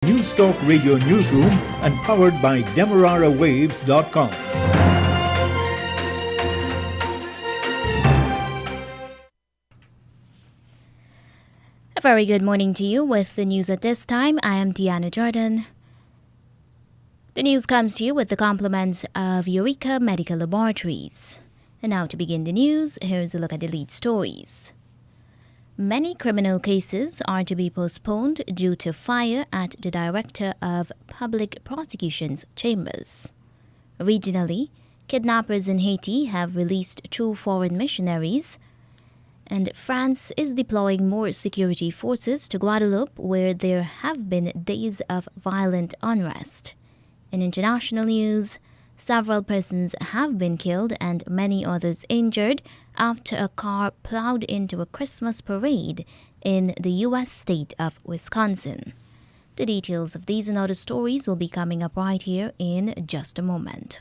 News Talk Radio Newsroom and powered by DemeraraWaves.com. A very good morning to you with the news at this time. I am Deanna Jordan. The news comes to you with the compliments of Eureka Medical Laboratories. And now to begin the news, here's a look at the lead stories. Many criminal cases are to be postponed due to fire at the Director of Public Prosecutions Chambers. Regionally, kidnappers in Haiti have released 2 foreign missionaries, and France is deploying more security forces to Guadeloupe, where there have been days of violent unrest. In international news, several persons have been killed and many others injured after a car plowed into a Christmas parade in the U.S. state of Wisconsin. The details of these and other stories will be coming up right here in just a moment.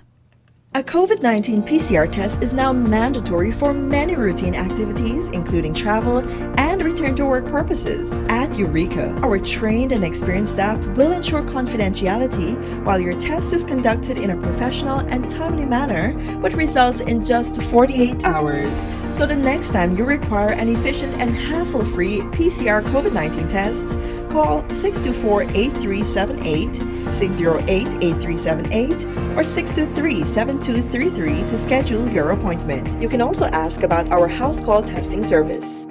A COVID-19 PCR test is now mandatory for many routine activities, including travel and return-to-work purposes. At Eureka, our trained and experienced staff will ensure confidentiality while your test is conducted in a professional and timely manner with results in just 48 hours. So the next time you require an efficient and hassle-free PCR COVID-19 test, call 624-8378, 608-8378, or 623-7233 to schedule your appointment. You can also ask about our house call testing service.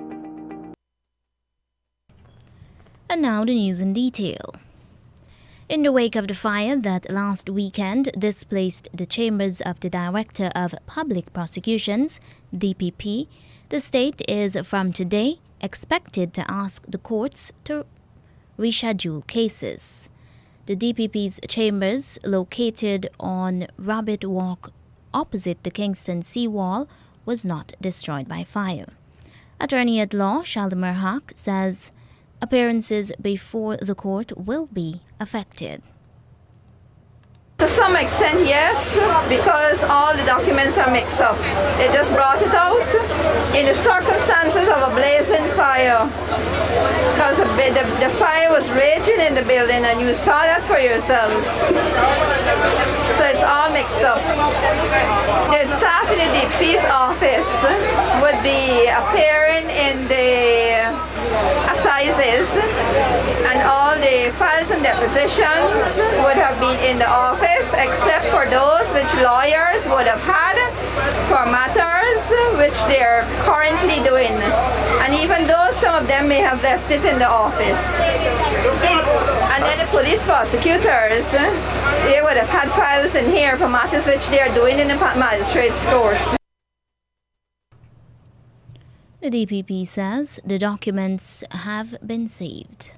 And now the news in detail. In the wake of the fire that last weekend displaced the chambers of the Director of Public Prosecutions, DPP, the state is from today expected to ask the courts to reschedule cases. The DPP's chambers, located on Rabbit Walk opposite the Kingston seawall, was not destroyed by fire. Attorney at law Shaldemer Hack says appearances before the court will be affected. To some extent, yes, because all the documents are mixed up. They just brought it out in the circumstances of a blazing fire. Because the fire was raging in the building and you saw that for yourselves. So it's all mixed up. The staff in the DP's office would be appearing in the assizes, and all the files and depositions would have been in the office, except for those which lawyers would have had for matters which they're currently doing. And even though some of them may have left it in the office. And then the police prosecutors, they would have had files in here for matters which they are doing in the magistrate's court. The DPP says the documents have been saved.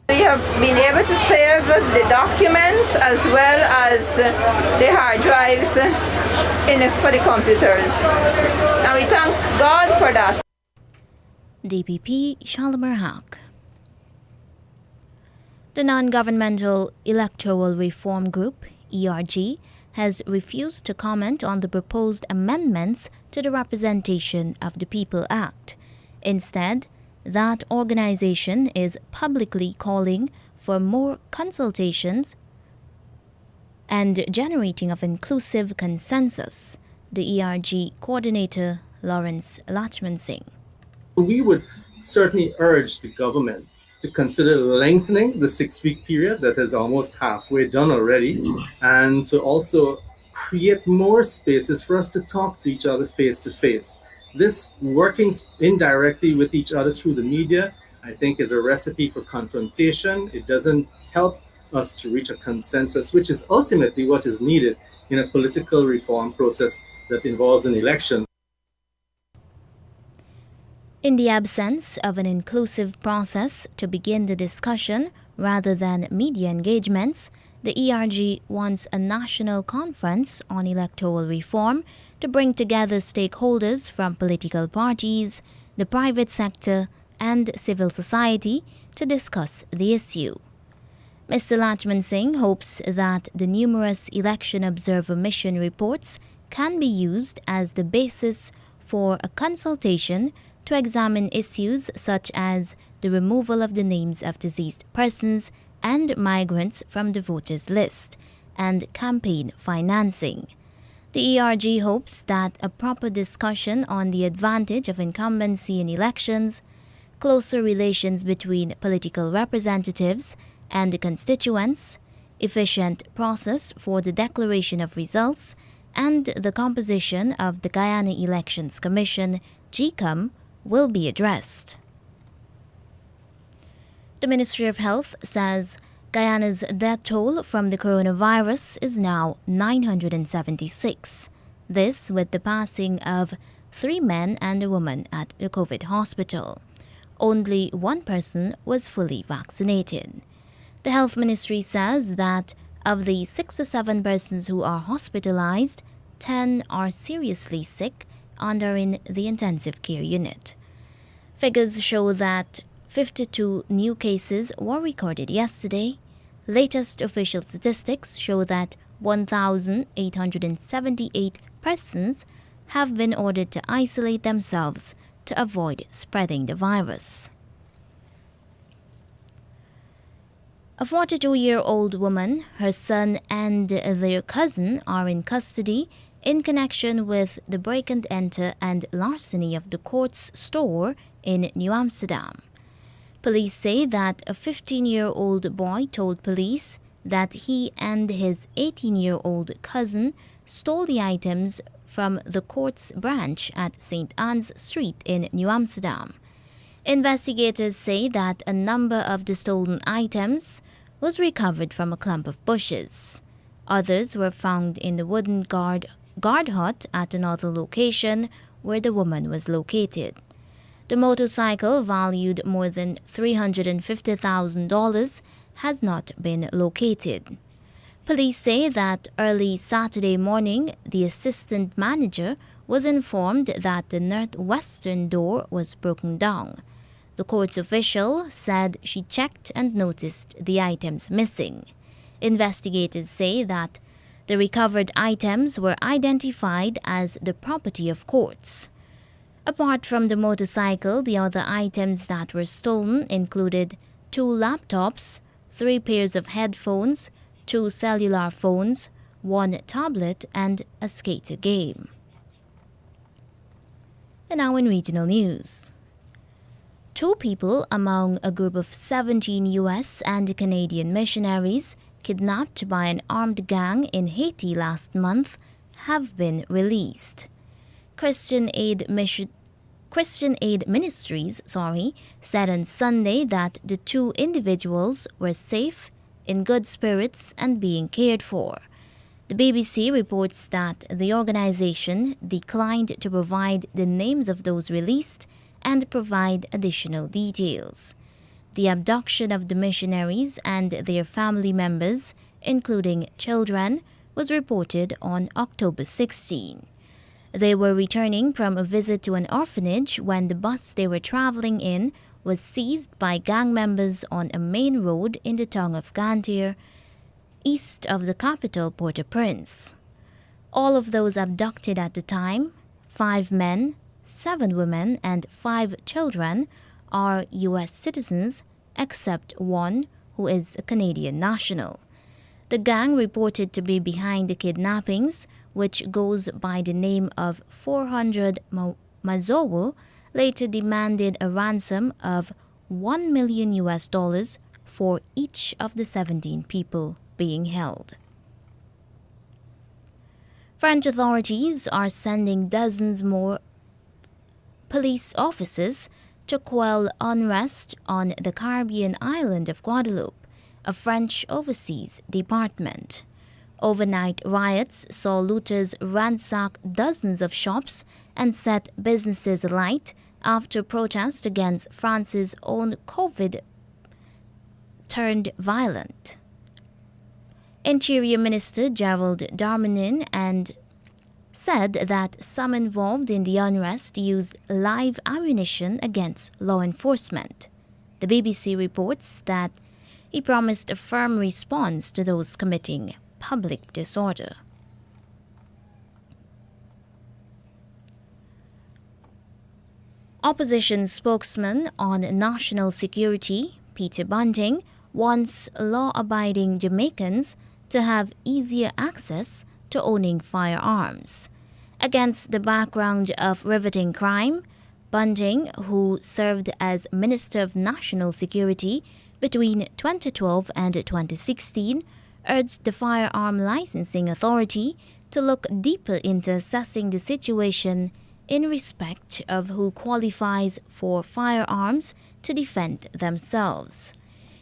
We have been able to save the documents as well as the hard drives for the computers. And we thank God for that. DPP Shaldemer Hack. The non-governmental Electoral Reform Group, ERG, has refused to comment on the proposed amendments to the Representation of the People Act. Instead, that organization is publicly calling for more consultations and generating of inclusive consensus. The ERG coordinator, Lawrence Lachman Singh. We would certainly urge the government to consider lengthening the 6-week period that is almost halfway done already, and to also create more spaces for us to talk to each other face to face. This working indirectly with each other through the media, I think, is a recipe for confrontation. It doesn't help us to reach a consensus, which is ultimately what is needed in a political reform process that involves an election. In the absence of an inclusive process to begin the discussion rather than media engagements, the ERG wants a national conference on electoral reform to bring together stakeholders from political parties, the private sector, and civil society to discuss the issue. Mr. Lachman Singh hopes that the numerous election observer mission reports can be used as the basis for a consultation to examine issues such as the removal of the names of deceased persons and migrants from the voters list, and campaign financing. The ERG hopes that a proper discussion on the advantage of incumbency in elections, closer relations between political representatives and the constituents, efficient process for the declaration of results, and the composition of the Guyana Elections Commission, GECOM, will be addressed. The Ministry of Health says Guyana's death toll from the coronavirus is now 976. This with the passing of 3 men and a woman at the COVID hospital. Only 1 person was fully vaccinated. The Health Ministry says that of the 6 or 7 persons who are hospitalized, 10 are seriously sick and are in the intensive care unit. Figures show that 52 new cases were recorded yesterday. Latest official statistics show that 1,878 persons have been ordered to isolate themselves to avoid spreading the virus. A 42-year-old woman, her son, and their cousin are in custody in connection with the break-and-enter and larceny of the Courts store in New Amsterdam. Police say that a 15-year-old boy told police that he and his 18-year-old cousin stole the items from the Courts branch at St. Anne's Street in New Amsterdam. Investigators say that a number of the stolen items was recovered from a clump of bushes. Others were found in the wooden guard hut at another location where the woman was located. The motorcycle, valued more than $350,000, has not been located. Police say that early Saturday morning, the assistant manager was informed that the northwestern door was broken down. The court's official said she checked and noticed the items missing. Investigators say that the recovered items were identified as the property of Courts. Apart from the motorcycle, the other items that were stolen included 2 laptops, 3 pairs of headphones, 2 cellular phones, 1 tablet, and a skater game. And now in regional news. 2 people among a group of 17 U.S. and Canadian missionaries kidnapped by an armed gang in Haiti last month have been released. Christian Aid Ministries said on Sunday that the 2 individuals were safe, in good spirits, and being cared for. The BBC reports that the organization declined to provide the names of those released and provide additional details. The abduction of the missionaries and their family members, including children, was reported on October 16. They were returning from a visit to an orphanage when the bus they were traveling in was seized by gang members on a main road in the town of Gantier, east of the capital Port-au-Prince. All of those abducted at the time, 5 men, 7 women, and 5 children, are U.S. citizens, except 1 who is a Canadian national. The gang reported to be behind the kidnappings, which goes by the name of 400 Mazowo, later demanded a ransom of $1 million for each of the 17 people being held. French authorities are sending dozens more police officers to quell unrest on the Caribbean island of Guadeloupe, a French overseas department. Overnight riots saw looters ransack dozens of shops and set businesses alight after protests against France's own COVID turned violent. Interior Minister Gerald Darmanin said that some involved in the unrest used live ammunition against law enforcement. The BBC reports that he promised a firm response to those committing public disorder. Opposition spokesman on national security, Peter Bunting, wants law-abiding Jamaicans to have easier access to owning firearms. Against the background of riveting crime, Bunting, who served as Minister of National Security between 2012 and 2016, urged the Firearm Licensing Authority to look deeper into assessing the situation in respect of who qualifies for firearms to defend themselves.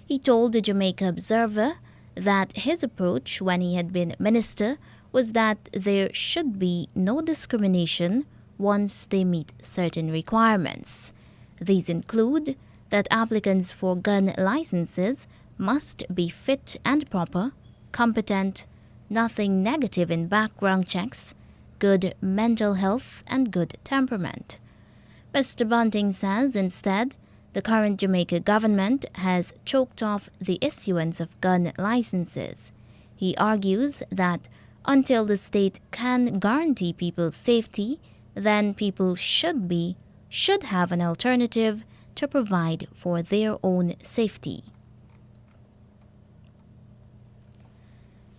He told the Jamaica Observer that his approach when he had been minister was that there should be no discrimination once they meet certain requirements. These include that applicants for gun licenses must be fit and proper, competent, nothing negative in background checks, good mental health, and good temperament. Mr. Bunting says instead, the current Jamaica government has choked off the issuance of gun licenses. He argues that until the state can guarantee people's safety, then people should have an alternative to provide for their own safety.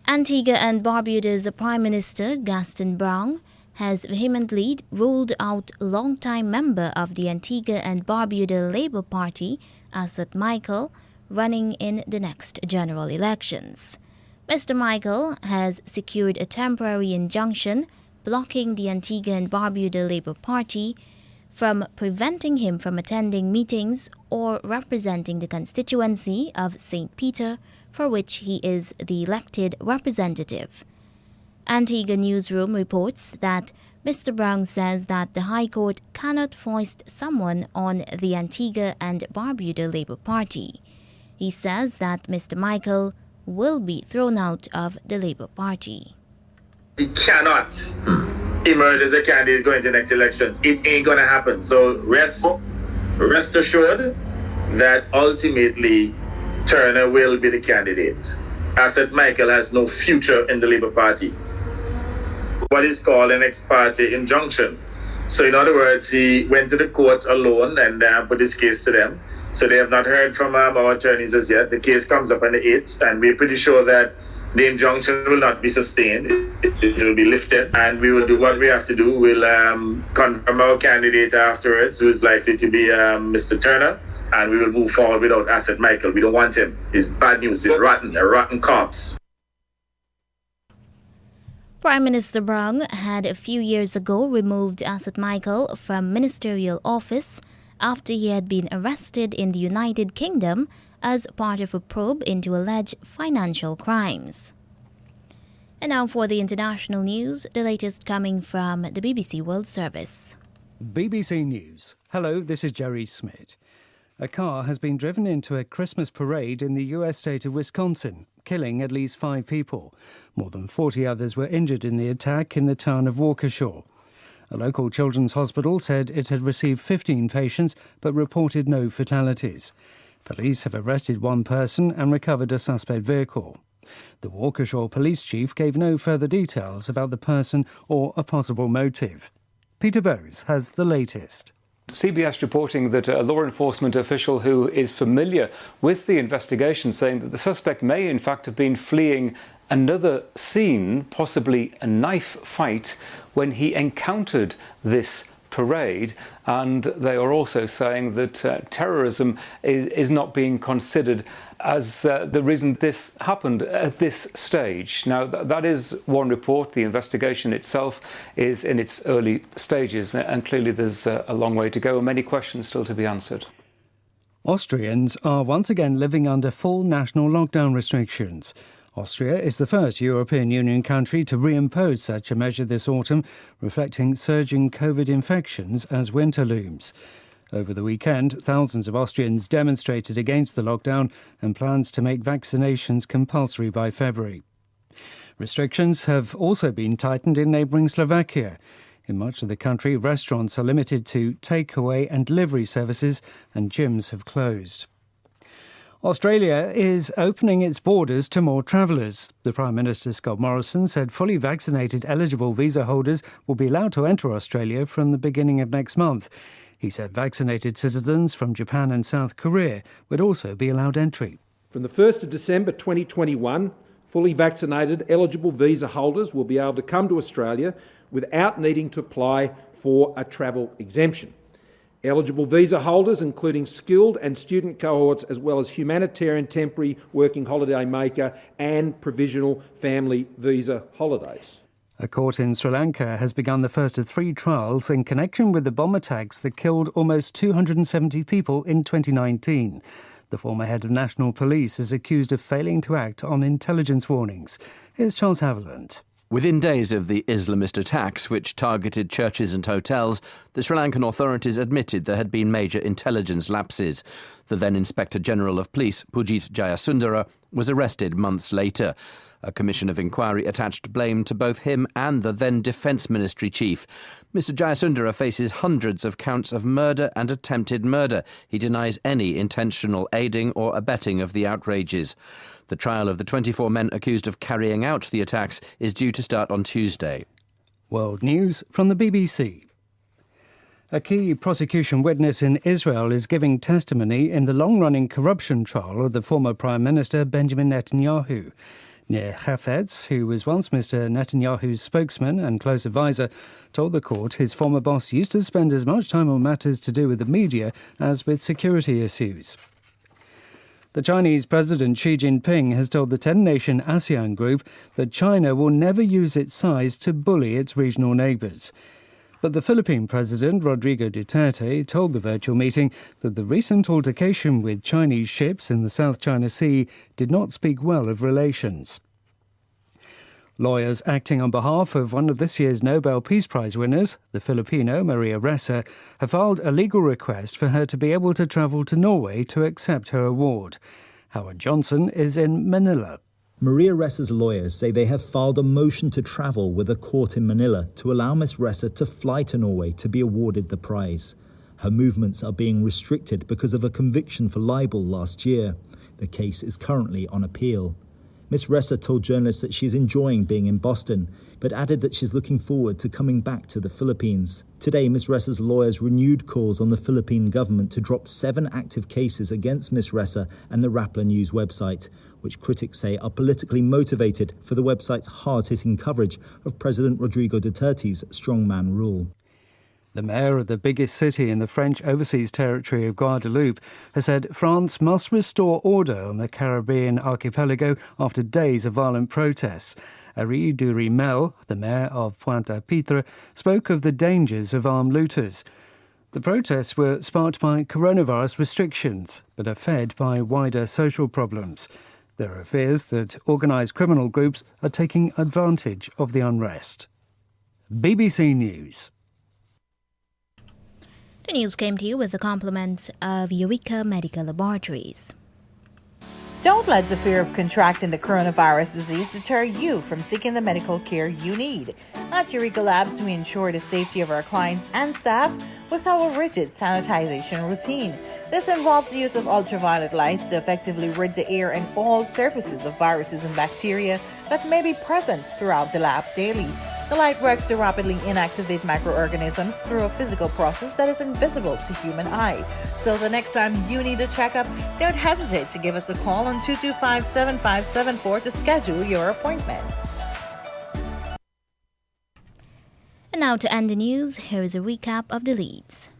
Antigua and Barbuda's Prime Minister Gaston Browne has vehemently ruled out longtime member of the Antigua and Barbuda Labour Party, Asset Michael, running in the next general elections. Mr. Michael has secured a temporary injunction blocking the Antigua and Barbuda Labour Party from preventing him from attending meetings or representing the constituency of St. Peter, for which he is the elected representative. Antigua Newsroom reports that Mr. Browne says that the High Court cannot foist someone on the Antigua and Barbuda Labour Party. He says that Mr. Michael will be thrown out of the Labour Party. He cannot emerge as a candidate going to the next elections. It ain't gonna happen. So rest assured that ultimately Turner will be the candidate. Asset Michael has no future in the Labour Party. What is called an ex parte injunction. So in other words, he went to the court alone and put his case to them. So they have not heard from our attorneys as yet. The case comes up on the 8th, and we're pretty sure that the injunction will not be sustained. It will be lifted, and we will do what we have to do. We'll confirm our candidate afterwards, who is likely to be Mr. Turner, and we will move forward without Asset Michael. We don't want him. It's bad news. It's rotten. They're rotten cops. Prime Minister Browne had a few years ago removed Asset Michael from ministerial office after he had been arrested in the United Kingdom as part of a probe into alleged financial crimes. And now for the international news, the latest coming from the BBC World Service. BBC News. Hello, this is Jerry Smith. A car has been driven into a Christmas parade in the US state of Wisconsin, killing at least 5 people. More than 40 others were injured in the attack in the town of Waukesha. A local children's hospital said it had received 15 patients but reported no fatalities. Police have arrested 1 person and recovered a suspect vehicle. The Waukesha police chief gave no further details about the person or a possible motive. Peter Bowes has the latest. CBS reporting that a law enforcement official who is familiar with the investigation saying that the suspect may in fact have been fleeing another scene, possibly a knife fight, when he encountered this parade. And they are also saying that terrorism is not being considered as the reason this happened at this stage. Now, that is one report. The investigation itself is in its early stages, and clearly there's a long way to go and many questions still to be answered. Austrians are once again living under full national lockdown restrictions. Austria is the first European Union country to reimpose such a measure this autumn, reflecting surging COVID infections as winter looms. Over the weekend, thousands of Austrians demonstrated against the lockdown and plans to make vaccinations compulsory by February. Restrictions have also been tightened in neighbouring Slovakia. In much of the country, restaurants are limited to takeaway and delivery services, and gyms have closed. Australia is opening its borders to more travellers. The Prime Minister, Scott Morrison, said fully vaccinated eligible visa holders will be allowed to enter Australia from the beginning of next month. He said vaccinated citizens from Japan and South Korea would also be allowed entry. From the 1st of December 2021, fully vaccinated eligible visa holders will be able to come to Australia without needing to apply for a travel exemption. Eligible visa holders, including skilled and student cohorts, as well as humanitarian temporary working holiday maker and provisional family visa holidays. A court in Sri Lanka has begun the first of 3 trials in connection with the bomb attacks that killed almost 270 people in 2019. The former head of National Police is accused of failing to act on intelligence warnings. Here's Charles Haviland. Within days of the Islamist attacks, which targeted churches and hotels, the Sri Lankan authorities admitted there had been major intelligence lapses. The then Inspector General of Police, Pujit Jayasundara, was arrested months later. A commission of inquiry attached blame to both him and the then Defence Ministry chief. Mr Jayasundara faces hundreds of counts of murder and attempted murder. He denies any intentional aiding or abetting of the outrages. The trial of the 24 men accused of carrying out the attacks is due to start on Tuesday. World News from the BBC. A key prosecution witness in Israel is giving testimony in the long-running corruption trial of the former Prime Minister Benjamin Netanyahu. Nir Hafetz, who was once Mr Netanyahu's spokesman and close advisor, told the court his former boss used to spend as much time on matters to do with the media as with security issues. The Chinese President Xi Jinping has told the 10-nation ASEAN group that China will never use its size to bully its regional neighbours. But the Philippine President, Rodrigo Duterte, told the virtual meeting that the recent altercation with Chinese ships in the South China Sea did not speak well of relations. Lawyers acting on behalf of one of this year's Nobel Peace Prize winners, the Filipino Maria Ressa, have filed a legal request for her to be able to travel to Norway to accept her award. Howard Johnson is in Manila. Maria Ressa's lawyers say they have filed a motion to travel with a court in Manila to allow Ms. Ressa to fly to Norway to be awarded the prize. Her movements are being restricted because of a conviction for libel last year. The case is currently on appeal. Ms. Ressa told journalists that she's enjoying being in Boston, but added that she's looking forward to coming back to the Philippines. Today, Ms. Ressa's lawyers renewed calls on the Philippine government to drop 7 active cases against Ms. Ressa and the Rappler News website, which critics say are politically motivated for the website's hard-hitting coverage of President Rodrigo Duterte's strongman rule. The mayor of the biggest city in the French overseas territory of Guadeloupe has said France must restore order on the Caribbean archipelago after days of violent protests. Henri Durimel, the mayor of Pointe-à-Pitre, spoke of the dangers of armed looters. The protests were sparked by coronavirus restrictions, but are fed by wider social problems. There are fears that organised criminal groups are taking advantage of the unrest. BBC News. The news came to you with the compliments of Eureka Medical Laboratories. Don't let the fear of contracting the coronavirus disease deter you from seeking the medical care you need. At Eureka Labs, we ensure the safety of our clients and staff with our rigid sanitization routine. This involves the use of ultraviolet lights to effectively rid the air and all surfaces of viruses and bacteria that may be present throughout the lab daily. The light works to rapidly inactivate microorganisms through a physical process that is invisible to human eye. So the next time you need a checkup, don't hesitate to give us a call on 225-7574 to schedule your appointment. And now to end the news, here is a recap of the leads.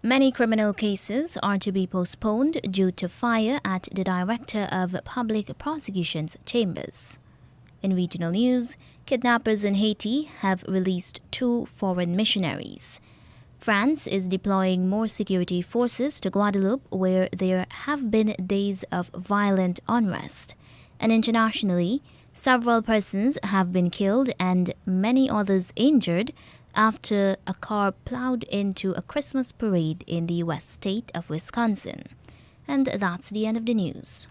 Many criminal cases are to be postponed due to fire at the Director of Public Prosecutions Chambers. In regional news, kidnappers in Haiti have released 2 foreign missionaries. France is deploying more security forces to Guadeloupe, where there have been days of violent unrest. And internationally, several persons have been killed and many others injured after a car plowed into a Christmas parade in the U.S. state of Wisconsin. And that's the end of the news.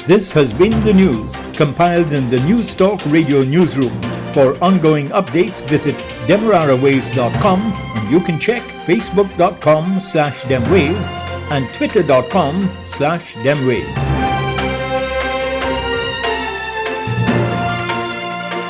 This has been the news, compiled in the News Talk Radio newsroom. For ongoing updates, visit demerarawaves.com, and you can check facebook.com/demwaves and twitter.com/demwaves.